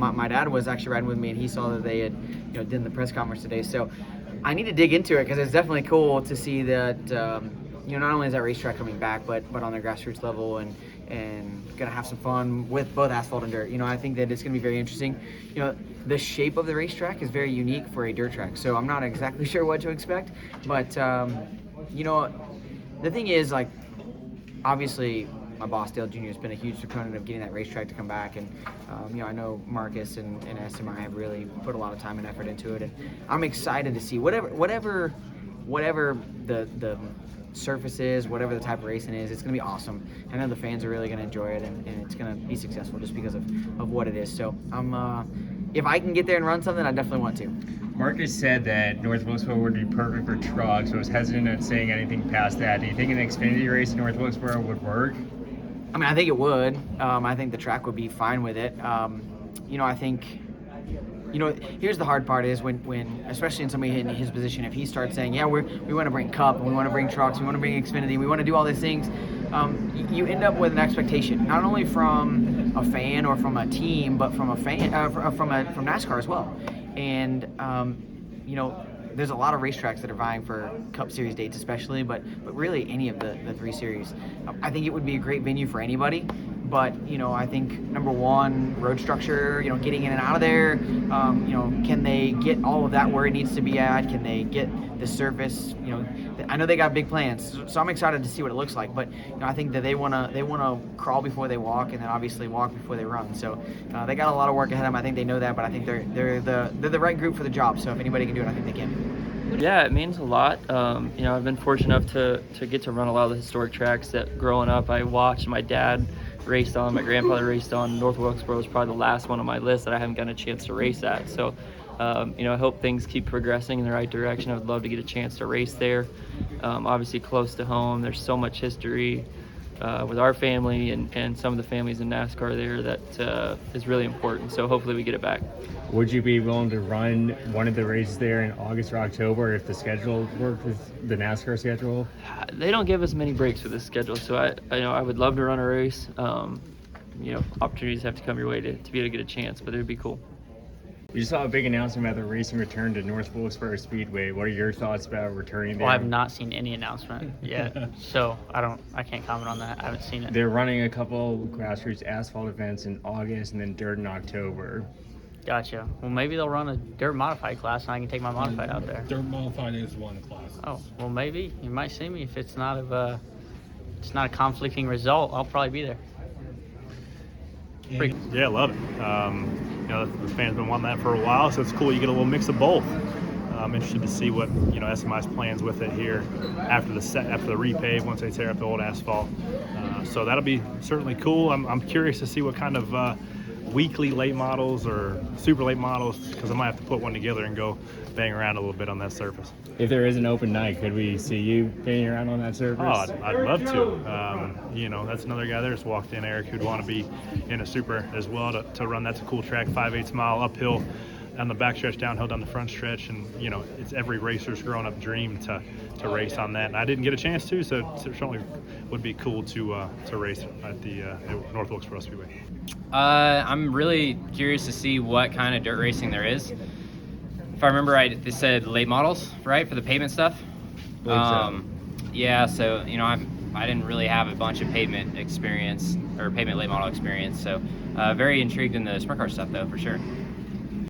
my dad was actually riding with me, and he saw that they had did the press conference today. So I need to dig into it because it's definitely cool to see that not only is that racetrack coming back, but on the grassroots level and gonna have some fun with both asphalt and dirt. I think that it's gonna be very interesting. The shape of the racetrack is very unique for a dirt track, so I'm not exactly sure what to expect. But the thing is, like, obviously my boss Dale Jr. has been a huge proponent of getting that racetrack to come back, and I know Marcus and SMI have really put a lot of time and effort into it, and I'm excited to see whatever the surface is, whatever the type of racing is. It's going to be awesome. I know the fans are really going to enjoy it, and it's going to be successful just because of what it is. So if I can get there and run something, I definitely want to. Marcus said that North Wilkesboro would be perfect for trucks, so I was hesitant at saying anything past that. Do you think an Xfinity race in North Wilkesboro would work? I mean, I think it would. I think the track would be fine with it. I think, here's the hard part is when especially in somebody in his position, if he starts saying, yeah, we want to bring Cup, and we want to bring trucks, we want to bring Xfinity, we want to do all these things, you end up with an expectation, not only from a fan or from a team, but from a fan, from NASCAR as well. And, there's a lot of racetracks that are vying for Cup Series dates especially, but really any of the 3 series. I think it would be a great venue for anybody, but, I think, number one, road structure, getting in and out of there, can they get all of that where it needs to be at? Can they get the surface? I know they got big plans, so I'm excited to see what it looks like, but I think that they want to crawl before they walk, and then obviously walk before they run. So they got a lot of work ahead of them. I think they know that, but I think they're the right group for the job. So if anybody can do it, I think they can. Yeah, it means a lot. I've been fortunate enough to get to run a lot of the historic tracks that growing up I watched. My dad raced on, my grandfather raced on. North Wilkesboro was probably the last one on my list that I haven't gotten a chance to race at. So, I hope things keep progressing in the right direction. I would love to get a chance to race there. Obviously close to home. There's so much history with our family and some of the families in NASCAR there that is really important. So hopefully we get it back. Would you be willing to run one of the races there in August or October if the schedule worked with the NASCAR schedule? They don't give us many breaks with this schedule, so I would love to run a race. Opportunities have to come your way to be able to get a chance, but it would be cool. You saw a big announcement about the racing return to North Wilkesboro Speedway. What are your thoughts about returning there? Well, I've not seen any announcement yet, so I can't comment on that. I haven't seen it. They're running a couple grassroots asphalt events in August and then dirt in October. Gotcha. Well, maybe they'll run a dirt modified class and I can take my modified out there. Dirt modified is one class. Oh, well, maybe you might see me if it's not a conflicting result. I'll probably be there. Yeah, love it. The fans been wanting that for a while, so it's cool. You get a little mix of both. I'm interested to see what SMI's plans with it here after the repave once they tear up the old asphalt. So that'll be certainly cool. I'm curious to see what kind of weekly late models or super late models, because I might have to put one together and go bang around a little bit on that surface. If there is an open night, could we see you banging around on that surface? Oh, I'd love to. That's another guy there just walked in, Eric, who'd want to be in a super as well to run. That's a cool track, 5/8 mile uphill on the backstretch, downhill down the front stretch, and it's every racer's grown-up dream to race on that. And I didn't get a chance to, so it certainly would be cool to race at the North Wilkesboro Speedway. I'm really curious to see what kind of dirt racing there is. If I remember right, they said late models, right, for the pavement stuff. Yeah, so I didn't really have a bunch of pavement experience or pavement late model experience, so very intrigued in the sprint car stuff though, for sure.